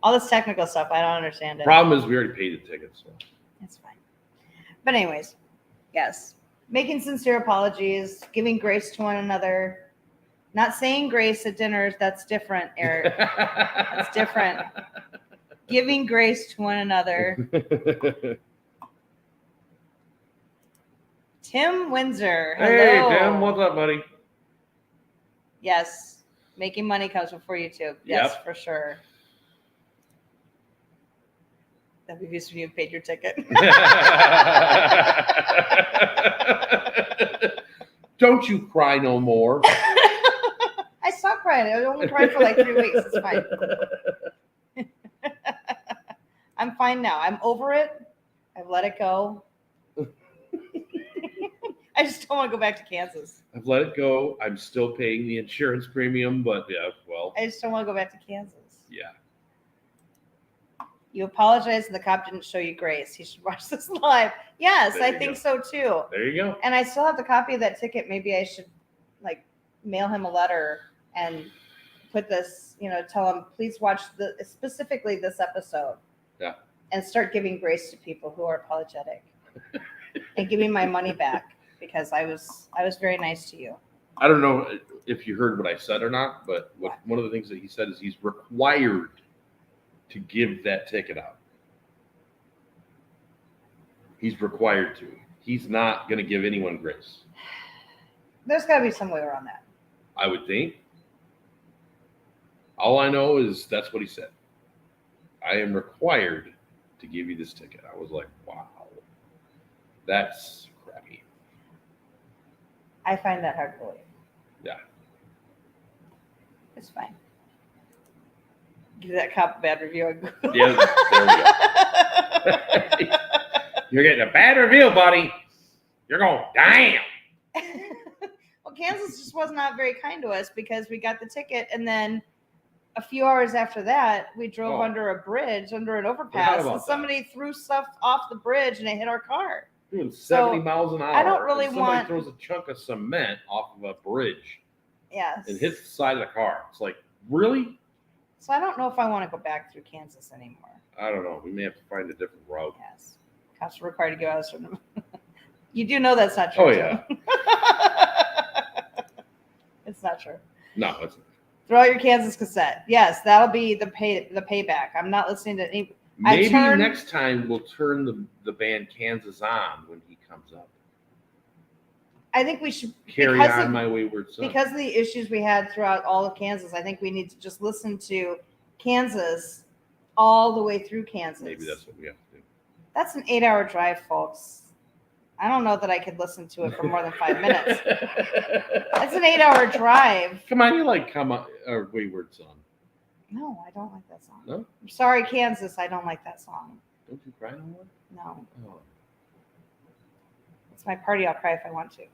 All this technical stuff, I don't understand it. Problem is we already paid the tickets. So. That's fine. But anyways, yes. Making sincere apologies, giving grace to one another. Not saying grace at dinners, that's different, Eric. That's different. Giving grace to one another. Tim Windsor. Hello. Hey, Tim. What's up, buddy? Yes. Making money comes before YouTube. Yes, yep. For sure. That'd be used if you paid your ticket. Don't you cry no more. I stopped crying. I only cried for 3 weeks. It's fine. I'm fine now. I'm over it. I've let it go. I just don't want to go back to Kansas. I've let it go. I'm still paying the insurance premium, but yeah, well. I just don't want to go back to Kansas. Yeah. You apologized and the cop didn't show you grace. He should watch this live. Yes, I think so too. There you go. And I still have the copy of that ticket. Maybe I should mail him a letter and put this, tell him, please watch specifically this episode. Yeah. And start giving grace to people who are apologetic. and give me my money back because I was very nice to you. I don't know if you heard what I said or not, but one of the things that he said is he's required to give that ticket out. He's required to. He's not going to give anyone grace. There's got to be some way around that. I would think. All I know is that's what he said. I am required to give you this ticket. I was like, wow, that's crappy. I find that hard to believe. Yeah. It's fine. Give that cop a bad review. Yeah, there we go. You're getting a bad review, buddy. You're going, damn. Well, Kansas just was not very kind to us because we got the ticket, and then a few hours after that, we drove under a bridge, under an overpass, and somebody threw stuff off the bridge, and it hit our car. Doing 70 miles an hour. I don't really somebody throws a chunk of cement off of a bridge. Yes. And hits the side of the car. It's like, really? So I don't know if I want to go back through Kansas anymore. I don't know. We may have to find a different route. Yes. Cops are required to go out a certain. You do know that's not true. Oh, yeah. It's not true. No, it's not. Throw out your Kansas cassette. Yes, that'll be the payback. I'm not listening to any. Maybe next time we'll turn the band Kansas on when he comes up. I think we should carry on my wayward son. Because of the issues we had throughout all of Kansas, I think we need to just listen to Kansas all the way through Kansas. Maybe that's what we have to do. That's an 8-hour drive, folks. I don't know that I could listen to it for more than 5 minutes. That's an 8-hour drive. Come on, you like Wayward Son. No, I don't like that song. No? I'm sorry, Kansas. I don't like that song. Don't you cry no more? No. Oh. It's my party. I'll cry if I want to.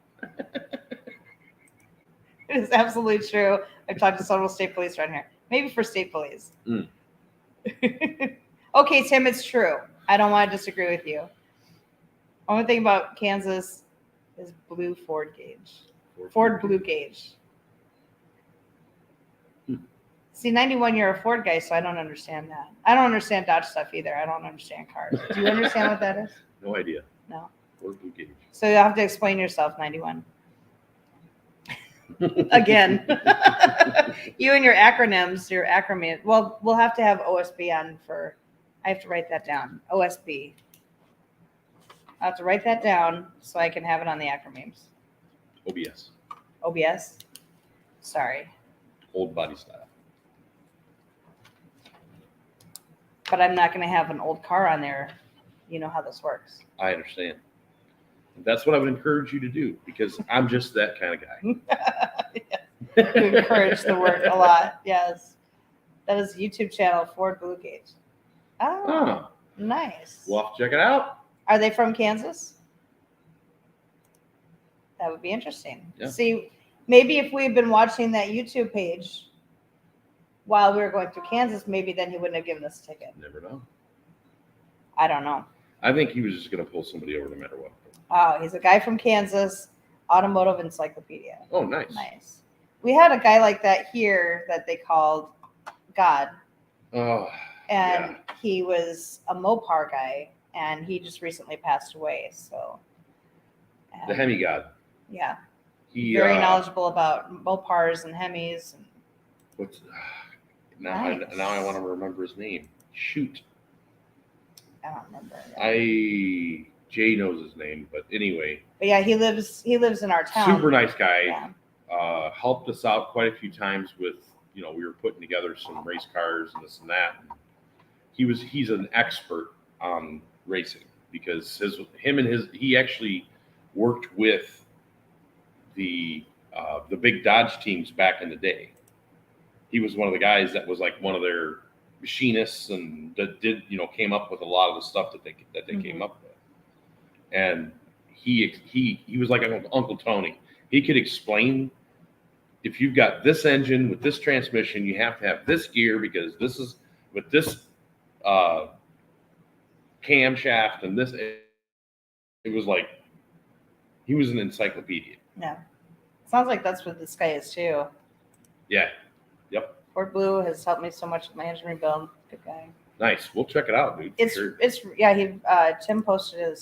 It is absolutely true. I've talked to several state police around here. Maybe for state police. Mm. Okay, Tim, it's true. I don't want to disagree with you. Only thing about Kansas is blue Ford gauge. Ford blue gauge. See, 91, you're a Ford guy, so I don't understand that. I don't understand Dodge stuff either. I don't understand cars. Do you understand what that is? No idea. No. Ford blue gauge. So you'll have to explain yourself, 91. Again. You and your acronyms, your acronym. Well, we'll have to have OSB on for, I have to write that down. OSB. I'll have to write that down so I can have it on the acronyms. OBS. OBS? Sorry. Old body style. But I'm not going to have an old car on there. You know how this works. I understand. That's what I would encourage you to do because I'm just that kind of guy. You encourage the work a lot. Yes. That is a YouTube channel, Ford Blue Gauge. Oh, nice. We'll have to check it out. Are they from Kansas? That would be interesting. Yeah. See, maybe if we had been watching that YouTube page while we were going through Kansas, maybe then he wouldn't have given us a ticket. Never know. I don't know. I think he was just going to pull somebody over no matter what. Oh, he's a guy from Kansas, automotive encyclopedia. Oh, nice. Nice. We had a guy like that here that they called God. Oh, and he was a Mopar guy, and he just recently passed away. So the Hemi God. Yeah. He very knowledgeable about Mopars and Hemis. And what's now? Nice. Now I want to remember his name. Shoot. I don't remember. Jay knows his name, but anyway. But yeah, he lives in our town. Super nice guy. Yeah. Helped us out quite a few times with, we were putting together some race cars and this and that. And he's an expert on racing because he actually worked with the big Dodge teams back in the day. He was one of the guys that was like one of their machinists and that came up with a lot of the stuff that they came up with. And he was like Uncle Tony. He could explain, if you've got this engine with this transmission, you have to have this gear because this is with this camshaft and this. It was like he was an encyclopedia. Yeah, sounds like that's what this guy is too. Yeah. Yep. Ford Blue has helped me so much with my engine rebuild. Good guy. Nice. We'll check it out, dude. It's Tim posted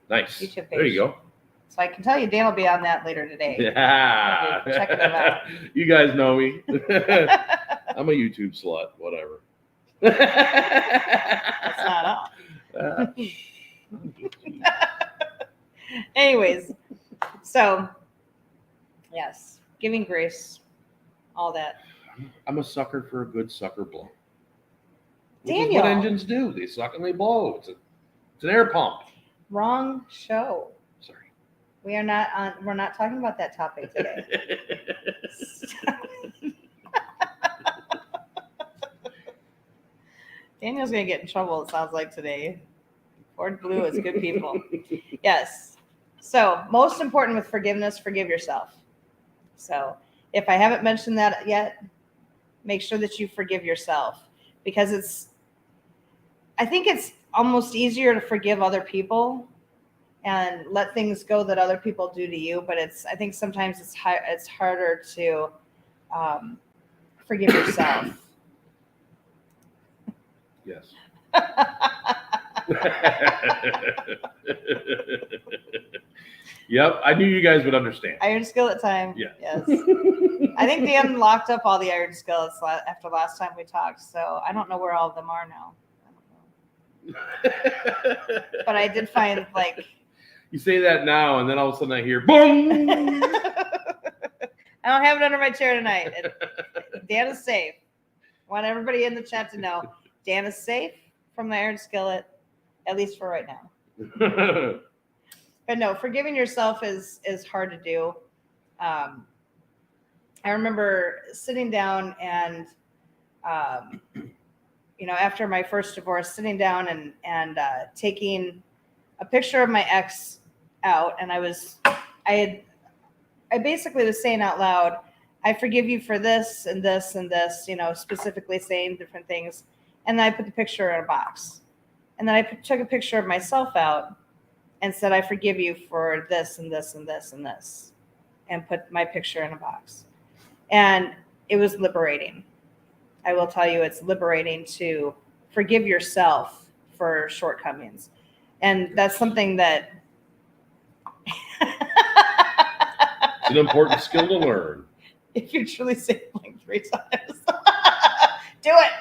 Nice. YouTube There you page. go. So I can tell you Dan will be on that later today. Yeah. Checking them out. You guys know me. I'm a YouTube slut. Whatever. That's not all. Anyways, so yes, giving grace, all that. I'm a sucker for a good sucker blow. Which is Daniel. what engines do. They suck and they blow. It's an air pump. Wrong show. Sorry. We're not talking about that topic today. Daniel's gonna get in trouble, it sounds like today. Ford Blue is good people. Yes. So most important with forgiveness, forgive yourself. So if I haven't mentioned that yet, make sure that you forgive yourself, because I think it's almost easier to forgive other people and let things go that other people do to you, but I think sometimes it's harder to forgive yourself. Yes. Yep, I knew you guys would understand. Iron skillet time. Yeah. Yes. I think Dan locked up all the iron skillets after last time we talked, so I don't know where all of them are now. I don't know. But I did find, like... You say that now, and then all of a sudden I hear, boom! I don't have it under my chair tonight. Dan is safe. I want everybody in the chat to know Dan is safe from the iron skillet, at least for right now. But no, forgiving yourself is hard to do. I remember sitting down and, after my first divorce, sitting down and taking a picture of my ex out, and I basically was saying out loud, I forgive you for this and this and this, specifically saying different things. And then I put the picture in a box. And then I took a picture of myself out and said, I forgive you for this and this and this and this, and put my picture in a box. And it was liberating. I will tell you, it's liberating to forgive yourself for shortcomings. And that's something that... It's an important skill to learn. If you truly say it like 3 times, do it.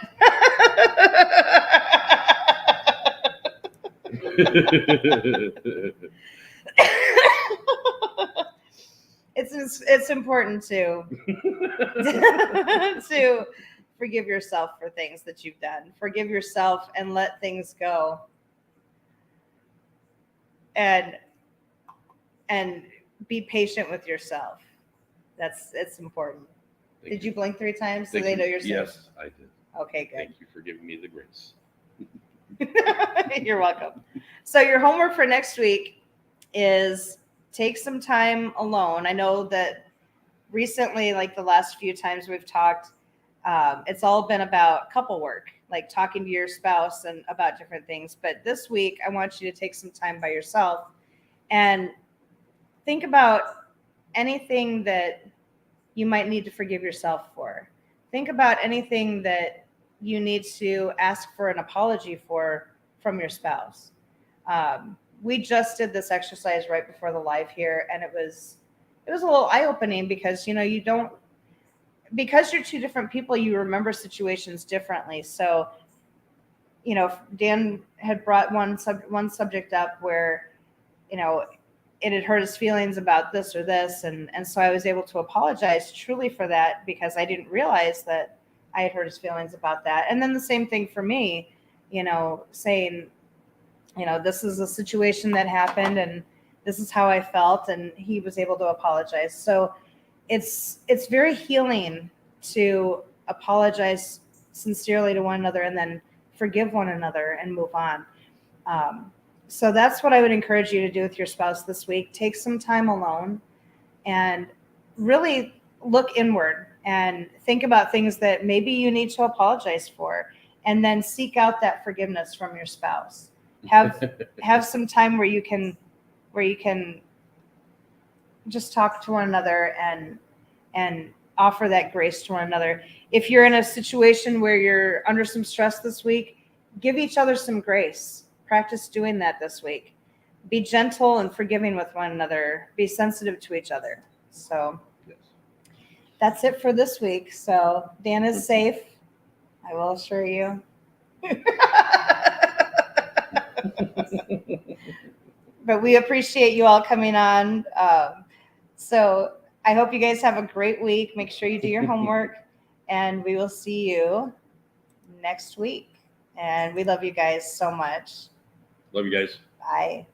It's important to to forgive yourself for things that you've done. Forgive yourself and let things go. And be patient with yourself. It's important. Did you blink 3 times so they know you're safe? Yes, I did. Okay, good. Thank you for giving me the grace. You're welcome. So your homework for next week is take some time alone. I know that recently, like the last few times we've talked, it's all been about couple work, like talking to your spouse and about different things. But this week, I want you to take some time by yourself and think about anything that you might need to forgive yourself for. Think about anything that you need to ask for an apology for from your spouse. We just did this exercise right before the live here, and it was a little eye-opening because because you're 2 different people, you remember situations differently. So Dan had brought one subject up where it had hurt his feelings about this or this, and so I was able to apologize truly for that, because I didn't realize that I had hurt his feelings about that. And then the same thing for me, saying, this is a situation that happened and this is how I felt, and he was able to apologize. So it's very healing to apologize sincerely to one another and then forgive one another and move on. So that's what I would encourage you to do with your spouse this week. Take some time alone and really look inward and think about things that maybe you need to apologize for, and then seek out that forgiveness from your spouse. Have some time where you can just talk to one another and offer that grace to one another. If you're in a situation where you're under some stress this week, give each other some grace. Practice doing that this week. be gentle and forgiving with one another, be sensitive to each other. So Yes. that's it for this week. So Dan is safe, I will assure you. But we appreciate you all coming on. So I hope you guys have a great week. Make sure you do your homework, and we will see you next week. And we love you guys so much. Love you guys. Bye.